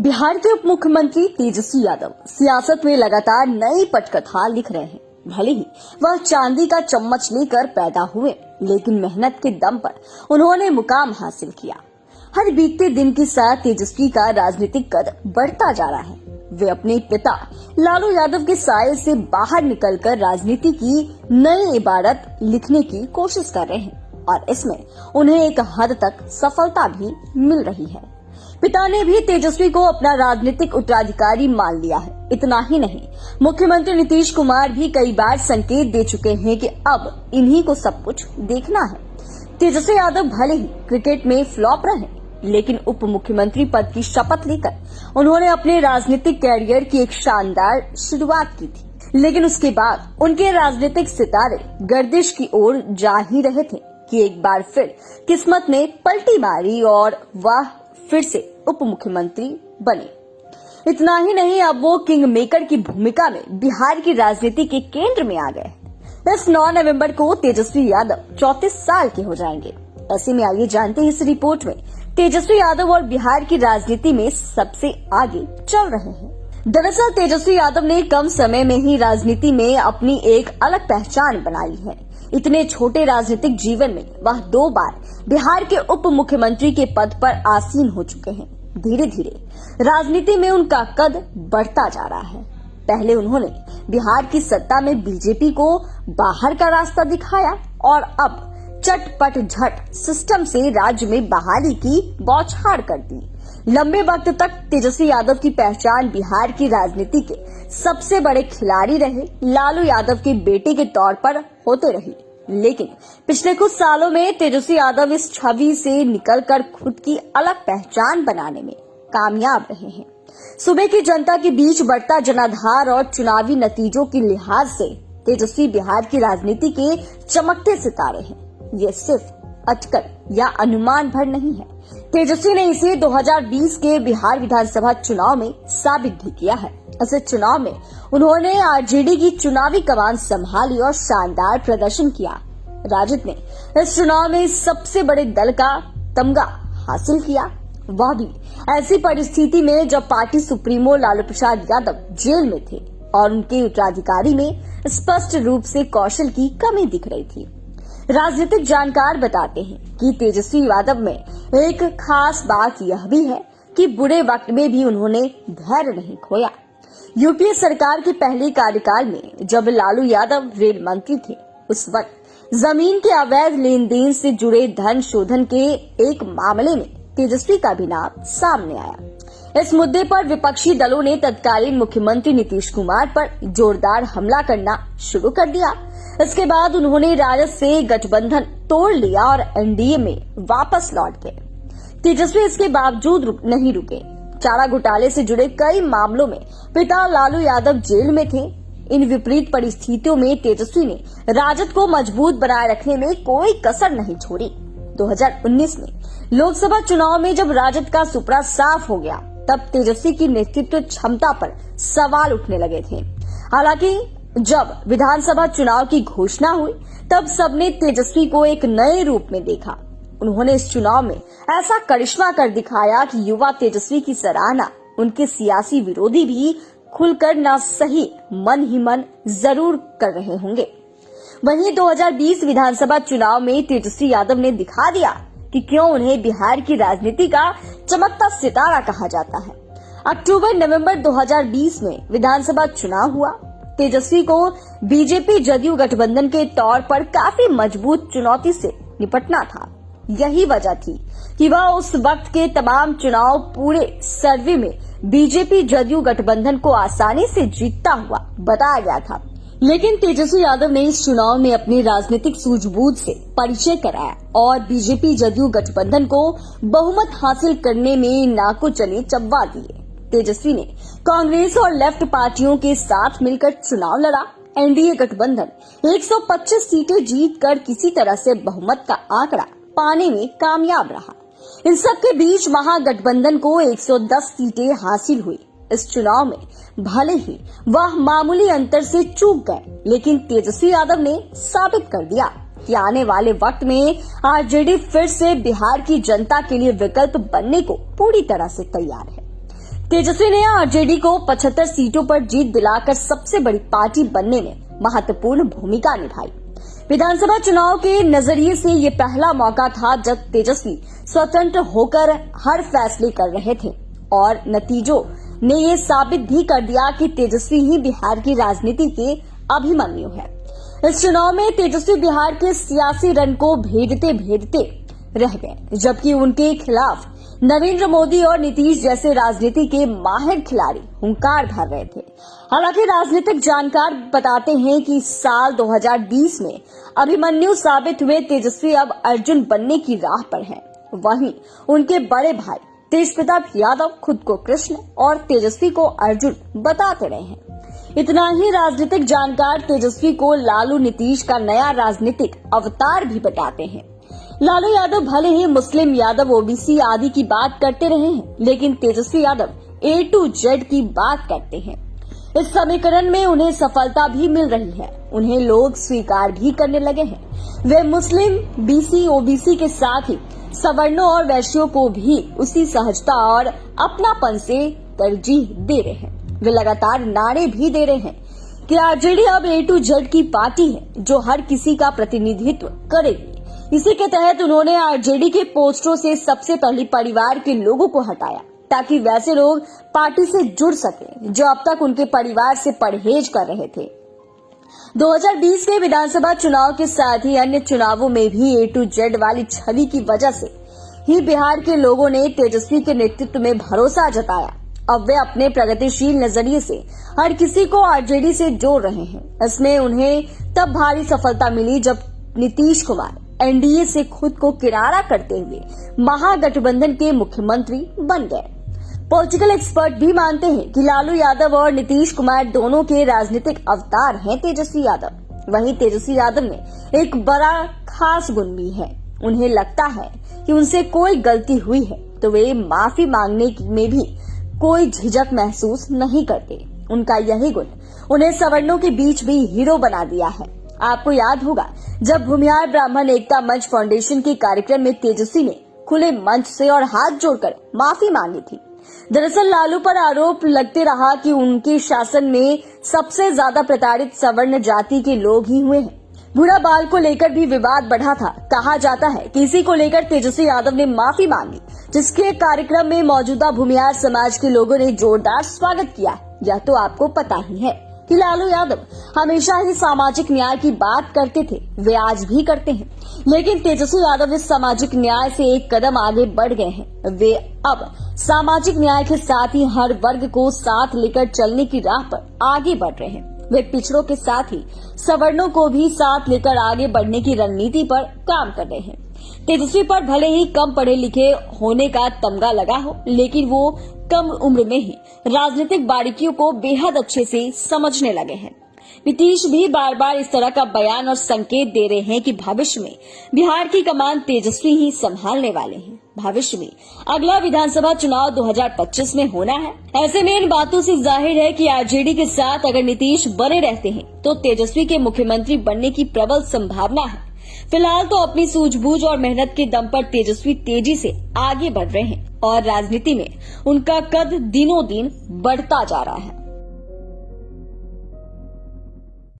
बिहार के उप मुख्यमंत्री तेजस्वी यादव सियासत में लगातार नई पटकथा लिख रहे हैं। भले ही वह चांदी का चम्मच लेकर पैदा हुए, लेकिन मेहनत के दम पर उन्होंने मुकाम हासिल किया। हर बीतते दिन के साथ तेजस्वी का राजनीतिक कद बढ़ता जा रहा है। वे अपने पिता लालू यादव के साये से बाहर निकलकर राजनीति की नई इबारत लिखने की कोशिश कर रहे हैं और इसमें उन्हें एक हद तक सफलता भी मिल रही है। पिता ने भी तेजस्वी को अपना राजनीतिक उत्तराधिकारी मान लिया है। इतना ही नहीं, मुख्यमंत्री नीतीश कुमार भी कई बार संकेत दे चुके हैं कि अब इन्हीं को सब कुछ देखना है। तेजस्वी यादव भले ही क्रिकेट में फ्लॉप रहे, लेकिन उप मुख्यमंत्री पद की शपथ लेकर उन्होंने अपने राजनीतिक कैरियर की एक शानदार शुरुआत की थी। लेकिन उसके बाद उनके राजनीतिक सितारे गर्दिश की ओर जा ही रहे थे कि एक बार फिर किस्मत ने पलटी मारी और वह फिर से उप मुख्यमंत्री बने। इतना ही नहीं, अब वो किंग मेकर की भूमिका में बिहार की राजनीति के केंद्र में आ गए। इस 9 नवंबर को तेजस्वी यादव 34 साल के हो जाएंगे। ऐसे में आइए जानते हैं इस रिपोर्ट में तेजस्वी यादव और बिहार की राजनीति में सबसे आगे चल रहे हैं। दरअसल तेजस्वी यादव ने कम समय में ही राजनीति में अपनी एक अलग पहचान बनाई है। इतने छोटे राजनीतिक जीवन में वह 2 बार बिहार के उप मुख्यमंत्री के पद पर आसीन हो चुके हैं। धीरे धीरे राजनीति में उनका कद बढ़ता जा रहा है। पहले उन्होंने बिहार की सत्ता में बीजेपी को बाहर का रास्ता दिखाया और अब चटपट झट सिस्टम से राज्य में बहाली की बौछार कर दी। लंबे वक्त तक तेजस्वी यादव की पहचान बिहार की राजनीति के सबसे बड़े खिलाड़ी रहे लालू यादव के बेटे के तौर पर होते रही। लेकिन पिछले कुछ सालों में तेजस्वी यादव इस छवि से निकलकर खुद की अलग पहचान बनाने में कामयाब रहे हैं। सूबे की जनता के बीच बढ़ता जनाधार और चुनावी नतीजों के लिहाज से तेजस्वी बिहार की राजनीति के चमकते सितारे हैं। ये सिर्फ अटकल या अनुमान भर नहीं है। तेजस्वी ने इसे 2020 के बिहार विधानसभा चुनाव में साबित भी किया है। ऐसे चुनाव में उन्होंने आरजेडी की चुनावी कमान संभाली और शानदार प्रदर्शन किया। राजद ने इस चुनाव में सबसे बड़े दल का तमगा हासिल किया, वह भी ऐसी परिस्थिति में जब party supremo Lalu Prasad Yadav jail में थे और उनके उत्तराधिकारी में स्पष्ट रूप से कौशल की कमी दिख रही थी। राजनीतिक जानकार बताते हैं कि तेजस्वी यादव में एक खास बात यह भी है कि बुरे वक्त में भी उन्होंने धैर्य नहीं खोया। यूपीए सरकार के पहले कार्यकाल में जब लालू यादव रेल मंत्री थे, उस वक्त जमीन के अवैध लेन देन से जुड़े धन शोधन के एक मामले में तेजस्वी का भी नाम सामने आया। इस मुद्दे पर विपक्षी दलों ने तत्कालीन मुख्यमंत्री नीतीश कुमार पर जोरदार हमला करना शुरू कर दिया। इसके बाद उन्होंने राजद से गठबंधन तोड़ लिया और एनडीए में वापस लौट गए। तेजस्वी इसके बावजूद नहीं रुके। चारा घोटाले से जुड़े कई मामलों में पिता लालू यादव जेल में थे। इन विपरीत परिस्थितियों में तेजस्वी ने राजद को मजबूत बनाए रखने में कोई कसर नहीं छोड़ी। 2019 में लोकसभा चुनाव में जब राजद का सुपड़ा साफ हो गया, तब तेजस्वी की नेतृत्व क्षमता पर सवाल उठने लगे थे। हालांकि जब विधानसभा चुनाव की घोषणा हुई, तब सबने तेजस्वी को एक नए रूप में देखा। उन्होंने इस चुनाव में ऐसा करिश्मा कर दिखाया कि युवा तेजस्वी की सराहना उनके सियासी विरोधी भी खुलकर न सही मन ही मन जरूर कर रहे होंगे। वहीं 2020 विधानसभा चुनाव में तेजस्वी यादव ने दिखा दिया कि क्यों उन्हें बिहार की राजनीति का चमकता सितारा कहा जाता है। अक्टूबर-नवंबर 2020 में विधानसभा चुनाव हुआ। तेजस्वी को बीजेपी जदयू गठबंधन के तौर पर काफी मजबूत चुनौती से निपटना था। यही वजह थी कि वह उस वक्त के तमाम चुनाव पूरे सर्वे में बीजेपी जदयू गठबंधन को आसानी से जीतता हुआ बताया गया था। लेकिन तेजस्वी यादव ने इस चुनाव में अपनी राजनीतिक सूझबूझ से परिचय कराया और बीजेपी जदयू गठबंधन को बहुमत हासिल करने में नाको चले चबवा दिए। तेजस्वी ने कांग्रेस और लेफ्ट पार्टियों के साथ मिलकर चुनाव लड़ा। एनडीए गठबंधन 125 सीटें जीतकर किसी तरह से बहुमत का आंकड़ा पाने में कामयाब रहा। इन सब के बीच महागठबंधन को 110 सीटें हासिल हुई। इस चुनाव में भले ही वह मामूली अंतर से चूक गए, लेकिन तेजस्वी यादव ने साबित कर दिया कि आने वाले वक्त में आरजेडी फिर से बिहार की जनता के लिए विकल्प बनने को पूरी तरह से तैयार है। तेजस्वी ने आरजेडी को 75 सीटों पर जीत दिलाकर सबसे बड़ी पार्टी बनने में महत्वपूर्ण भूमिका निभाई। विधानसभा चुनाव के नजरिए से ये पहला मौका था जब तेजस्वी स्वतंत्र होकर हर फैसले कर रहे थे और नतीजों ने ये साबित भी कर दिया कि तेजस्वी ही बिहार की राजनीति के अभिमन्यु है। इस चुनाव में तेजस्वी बिहार के सियासी रण को भेदते रह गए, जबकि उनके खिलाफ नरेंद्र मोदी और नीतीश जैसे राजनीति के माहिर खिलाड़ी हुंकार भर रहे थे। हालांकि राजनीतिक जानकार बताते हैं कि साल 2020 में अभिमन्यु साबित हुए तेजस्वी अब अर्जुन बनने की राह पर हैं। वहीं उनके बड़े भाई तेजप्रताप यादव खुद को कृष्ण और तेजस्वी को अर्जुन बताते रहे हैं। इतना ही राजनीतिक जानकार तेजस्वी को लालू नीतीश का नया राजनीतिक अवतार भी बताते हैं। लालू यादव भले ही मुस्लिम, यादव, ओबीसी आदि की बात करते रहे हैं, लेकिन Tejashwi Yadav A to Z की बात करते हैं। इस समीकरण में उन्हें सफलता भी मिल रही है, उन्हें लोग स्वीकार भी करने लगे हैं। वे मुस्लिम, बीसी, ओबीसी के साथ ही सवर्णों और वैश्यों को भी उसी सहजता और अपनापन से तरजीह दे रहे हैं। वे लगातार नारे भी दे रहे हैं कि आरजेडी अब A to Z की पार्टी है जो हर किसी का प्रतिनिधित्व करेगी। इसी के तहत उन्होंने आरजेडी के पोस्टरों से सबसे पहले परिवार के लोगों को हटाया ताकि वैसे लोग पार्टी से जुड़ सके जो अब तक उनके परिवार से परहेज कर रहे थे। 2020 के विधानसभा चुनाव के साथ ही अन्य चुनावों में भी A to Z वाली छवि की वजह से ही बिहार के लोगों ने तेजस्वी के नेतृत्व में भरोसा जताया। अब वे अपने प्रगतिशील नजरिए से हर किसी को आरजेडी से जोड़ रहे हैं। इसमें उन्हें तब भारी सफलता मिली जब नीतीश कुमार एनडीए से खुद को किनारा करते हुए महागठबंधन के मुख्यमंत्री बन गए। पॉलिटिकल एक्सपर्ट भी मानते हैं कि लालू यादव और नीतीश कुमार दोनों के राजनीतिक अवतार हैं तेजस्वी यादव। वहीं तेजस्वी यादव में एक बड़ा खास गुण भी है। उन्हें लगता है कि उनसे कोई गलती हुई है तो वे माफी मांगने में भी कोई झिझक महसूस नहीं करते। उनका यही गुण उन्हें सवर्णों के बीच भी हीरो बना दिया है। आपको याद होगा जब भूमिहार ब्राह्मण एकता मंच फाउंडेशन के कार्यक्रम में तेजस्वी ने खुले मंच से और हाथ जोड़कर माफी मांगी थी। दरअसल लालू पर आरोप लगते रहा कि उनके शासन में सबसे ज्यादा प्रताड़ित सवर्ण जाति के लोग ही हुए हैं। बूढ़ा बाल को लेकर भी विवाद बढ़ा था। कहा जाता है कि इसी को लेकर तेजस्वी यादव ने माफी मांगी, जिसके कार्यक्रम में मौजूदा भूमिहार समाज के लोगों ने जोरदार स्वागत किया। यह तो आपको पता ही है कि लालू यादव हमेशा ही सामाजिक न्याय की बात करते थे, वे आज भी करते हैं। लेकिन तेजस्वी यादव इस सामाजिक न्याय से एक कदम आगे बढ़ गए हैं। वे अब सामाजिक न्याय के साथ ही हर वर्ग को साथ लेकर चलने की राह पर आगे बढ़ रहे हैं। वे पिछड़ों के साथ ही सवर्णों को भी साथ लेकर आगे बढ़ने की रणनीति पर काम कर रहे हैं। तेजस्वी पर भले ही कम पढ़े लिखे होने का तमगा लगा हो, लेकिन वो कम उम्र में ही राजनीतिक बारीकियों को बेहद अच्छे से समझने लगे हैं। नीतीश भी बार बार इस तरह का बयान और संकेत दे रहे हैं कि भविष्य में बिहार की कमान तेजस्वी ही संभालने वाले हैं। भविष्य में अगला विधानसभा चुनाव 2025 में होना है। ऐसे में इन बातों से जाहिर है कि आरजेडी के साथ अगर नीतीश बने रहते हैं तो तेजस्वी के मुख्यमंत्री बनने की प्रबल संभावना है। फिलहाल तो अपनी सूझबूझ और मेहनत के दम पर तेजस्वी तेजी से आगे बढ़ रहे हैं और राजनीति में उनका कद दिनों दिन बढ़ता जा रहा है।